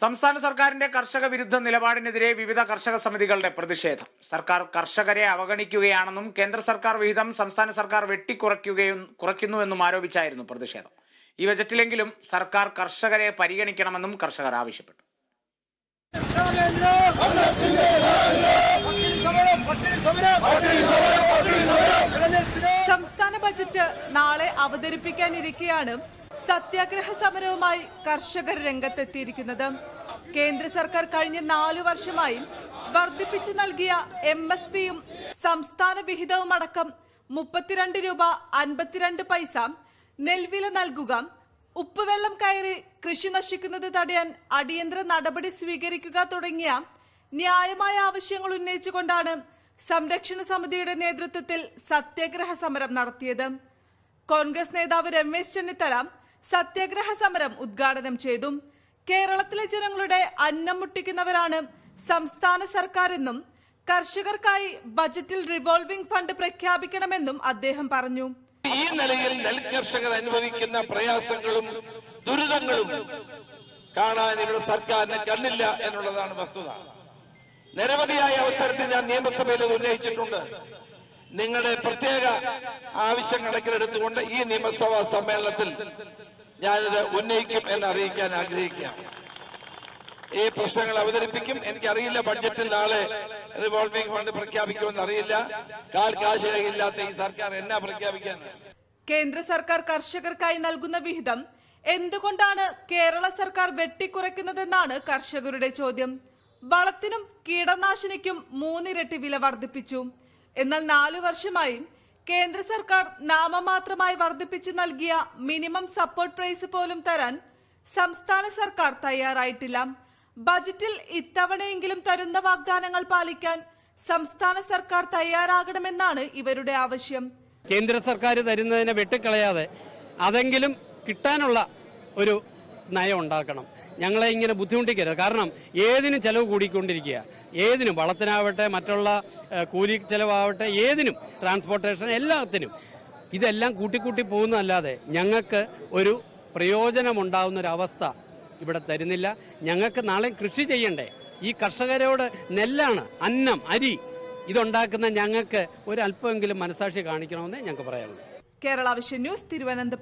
സംസ്ഥാന സർക്കാരിന്റെ കർഷക വിരുദ്ധ നിലപാടിനെതിരെ വിവിധ കർഷക സമിതികളുടെ പ്രതിഷേധം. സർക്കാർ കർഷകരെ അവഗണിക്കുകയാണെന്നും കേന്ദ്ര സർക്കാർ വിഹിതം സംസ്ഥാന സർക്കാർ കുറയ്ക്കുന്നുവെന്നും ആരോപിച്ചായിരുന്നു പ്രതിഷേധം. ഈ ബജറ്റിലെങ്കിലും സർക്കാർ കർഷകരെ പരിഗണിക്കണമെന്നും കർഷകർ ആവശ്യപ്പെട്ടു. സംസ്ഥാന ബജറ്റ് നാളെ അവതരിപ്പിക്കാനിരിക്കെയാണ് സത്യാഗ്രഹ സമരവുമായി കർഷകർ രംഗത്തെത്തിയിരിക്കുന്നത്. കേന്ദ്ര സർക്കാർ കഴിഞ്ഞ 4 വർഷമായി വർദ്ധിപ്പിച്ചു നൽകിയ MSPയും സംസ്ഥാന വിഹിതവുമടക്കം 32 രൂപ 52 പൈസ നെൽവില നൽകുക, ഉപ്പുവെള്ളം കയറി കൃഷി നശിക്കുന്നത് തടയാൻ അടിയന്തര നടപടി സ്വീകരിക്കുക തുടങ്ങിയ ന്യായമായ ആവശ്യങ്ങൾ ഉന്നയിച്ചുകൊണ്ടാണ് സംരക്ഷണ സമിതിയുടെ നേതൃത്വത്തിൽ സത്യാഗ്രഹ സമരം നടത്തിയത്. കോൺഗ്രസ് നേതാവ് രമേശ് ചെന്നിത്തല സത്യാഗ്രഹ സമരം ഉദ്ഘാടനം ചെയ്തു. കേരളത്തിലെ ജനങ്ങളുടെ അന്നം മുട്ടിക്കുന്നവരാണ് സംസ്ഥാന സർക്കാരെന്നും കർഷകർക്കായി ബജറ്റിൽ റിവോൾവിംഗ് ഫണ്ട് പ്രഖ്യാപിക്കണമെന്നും അദ്ദേഹം പറഞ്ഞു. ഈ നിലയിൽ നെൽകർഷകർ അനുഭവിക്കുന്ന പ്രയാസങ്ങളും ദുരിതങ്ങളും കാണാൻ ഇവിടെ സർക്കാരിന് കണ്ണില്ല എന്നുള്ളതാണ് വസ്തുത. നിരവധിയായ അവസരത്തിൽ ഞാൻ നിയമസഭയിൽ ഉന്നയിച്ചിട്ടുണ്ട്. നിങ്ങളുടെ പ്രത്യേക ആവശ്യം കണക്കിലെടുത്തുകൊണ്ട് ഈ നിയമസഭാ സമ്മേളനത്തിൽ ഞാനിത് ഉന്നയിക്കും എന്ന് അറിയിക്കാൻ ആഗ്രഹിക്കാം. ഈ പ്രശ്നങ്ങൾ അവതരിപ്പിക്കും. എനിക്കറിയില്ല ബഡ്ജറ്റിൽ നാളെ റിവോൾവിംഗ് ഫണ്ട് പ്രഖ്യാപിക്കുമെന്ന് അറിയില്ല. കാശില്ലാത്ത ഈ സർക്കാർ എന്നാ പ്രഖ്യാപിക്കാൻ? കേന്ദ്ര സർക്കാർ കർഷകർക്കായി നൽകുന്ന വിഹിതം എന്തുകൊണ്ടാണ് കേരള സർക്കാർ വെട്ടിക്കുറയ്ക്കുന്നതെന്നാണ് കർഷകരുടെ ചോദ്യം. വളത്തിനും കീടനാശിനിക്കും 3 ഇരട്ടി വില വർദ്ധിപ്പിച്ചു. എന്നാൽ 4 വർഷമായി കേന്ദ്ര സർക്കാർ നാമമാത്രമായി വർദ്ധിപ്പിച്ചു നൽകിയ മിനിമം സപ്പോർട്ട് പ്രൈസ് പോലും തരാൻ സംസ്ഥാന സർക്കാർ തയ്യാറായിട്ടില്ല. ബജറ്റിൽ ഇത്തവണയെങ്കിലും തരുന്ന വാഗ്ദാനങ്ങൾ പാലിക്കാൻ സംസ്ഥാന സർക്കാർ തയ്യാറാകണമെന്നാണ് ഇവരുടെ ആവശ്യം. കേന്ദ്ര സർക്കാർ തരുന്നതിനെ വെട്ടിക്കളയാതെ അതെങ്കിലും കിട്ടാനുള്ള ഒരു നയം ഉണ്ടാക്കണം. ഞങ്ങളെ ഇങ്ങനെ ബുദ്ധിമുട്ടിക്കരുത്. കാരണം ഏതിനും ചെലവ് കൂടിക്കൊണ്ടിരിക്കുക. ഏതിനും, വളത്തിനാവട്ടെ, മറ്റുള്ള കൂലി ചെലവാവട്ടെ, ഏതിനും, ട്രാൻസ്പോർട്ടേഷൻ, എല്ലാത്തിനും ഇതെല്ലാം കൂട്ടിക്കൂട്ടി പോകുന്നതല്ലാതെ ഞങ്ങൾക്ക് ഒരു പ്രയോജനമുണ്ടാവുന്നൊരവസ്ഥ ഇവിടെ തരുന്നില്ല. ഞങ്ങൾക്ക് നാളെ കൃഷി ചെയ്യണ്ടേ? ഈ കർഷകരോട് നെല്ലാണ്, അന്നം, അരി ഇതുണ്ടാക്കുന്ന ഞങ്ങൾക്ക് ഒരല്പമെങ്കിലും മനസാക്ഷി കാണിക്കണമെന്ന് ഞങ്ങൾക്ക് പറയാനുള്ളൂ. Kerala vision news, Thiruvananthapuram.